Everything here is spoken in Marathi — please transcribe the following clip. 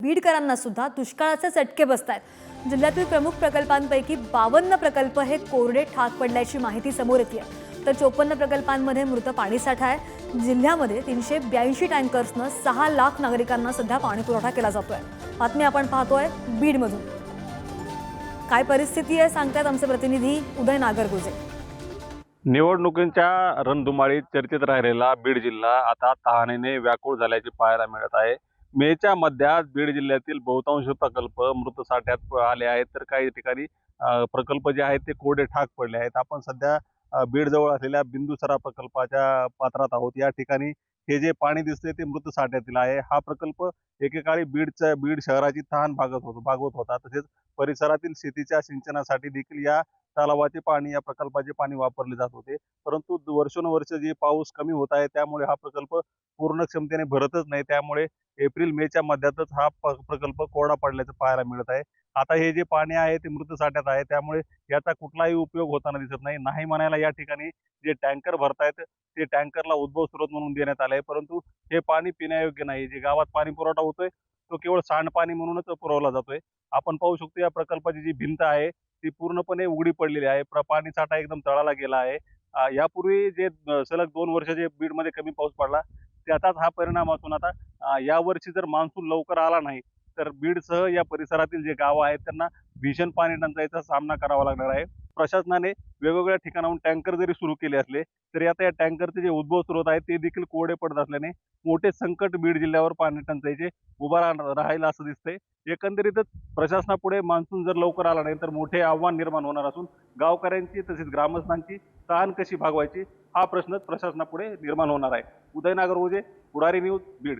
बीडकरांना सुद्धा दुष्काळाचे चटके बसतायत। जिल्ह्यातील प्रमुख प्रकल्पांपैकी 52 प्रकल्प हे कोरडे ठाक पडल्याची माहिती समोर येते आहे, तर 54 प्रकल्पांमध्ये मृत पाणीसाठा आहे। जिल्ह्यामध्ये 382 टँकर्सनं 6 लाख नागरिकांना सध्या पाणी पुरवठा केला जातोय। बातमी आपण पाहतोय बीडमधून। काय परिस्थिती आहे सांगतात आमचे प्रतिनिधी उदय नागरगोजे। निवडणुकींच्या रणधुमाळीत चर्चेत राहिलेला बीड जिल्हा आता तहानेने व्याकुळ झाल्याचे पाहायला मिळत आहे। मेच्या मध्यात बीड जिल्ह्यातील बहुतांश प्रकल्प मृत साठ्यात आले आहेत, तर काही ठिकाणी प्रकल्प जे आहेत ते कोरडे ठाक पडले आहेत। आपण सध्या बीड जवळ असलेल्या बिंदुसरा प्रकल्पाच्या पात्रात आहोत। या ठिकाणी हे जे पाणी दिसते ते मृत साठ्यातील आहे। हा प्रकल्प एकेकाळी बीड शहराची तहान भागवत होता। तसेच परिसरातील शेतीच्या सिंचनासाठी देखील या तलावाचे पाणी, या प्रकल्पाचे पाणी वापरले जात होते। परंतु वर्षोनवर्ष जे पाऊस कमी होत आहे त्यामुळे हा प्रकल्प पूर्ण क्षमतेने भरतच नाही। त्यामुळे एप्रिल मेच्या मध्यातच हा प्रकल्प कोरडा पडल्याचं पाहायला मिळत आहे। आता हे जे पाणी आहे ते मृत साठ्यात आहे, त्यामुळे याचा कुठलाही उपयोग होताना दिसत नाही। नाही म्हणायला या ठिकाणी जे टँकर भरतायत ते टँकरला उद्भव स्रोत म्हणून देण्यात आले आहे, परंतु हे पाणी पिण्यायोग्य नाही। जे गावात पाणी पुरवठा होतोय तो केवळ सांडपाणी म्हणूनच पुरवला जातोय। आपण पाहू शकतो या प्रकल्पाची जी भिंत आहे ती पूर्णपणे उघडी पडलेली आहे। पाणी साठा एकदम तळाला गेला आहे। यापूर्वी जे सलग 2 वर्ष जे बीडमध्ये कमी पाऊस पडला त्याचाच हा परिणाम असून आता यावर्षी जर मान्सून लवकर आला नाही तर बीडसह या परिसरातील जे गावं आहेत त्यांना भीषण पाणी टंचाईचा सामना करावा लागणार आहे। प्रशासनाने वेगवेगळ्या ठिकाणाहून टँकर जरी सुरू केले असले तरी आता या टँकरचे जे उद्भव स्रोत आहेत ते देखील कोरडे पडत असल्याने मोठे संकट बीड जिल्ह्यावर पाणी टंचाईचे उभा राहील असं दिसतंय। एकंदरीतच प्रशासनापुढे मान्सून जर लवकर आला नाही तर मोठे आव्हान निर्माण होणार असून गावकऱ्यांची तसेच ग्रामस्थांची तहान कशी भागवायची हा प्रश्नच प्रशासनापुढे निर्माण होणार आहे। उदय नागरगोजे, पुढारी न्यूज, बीड।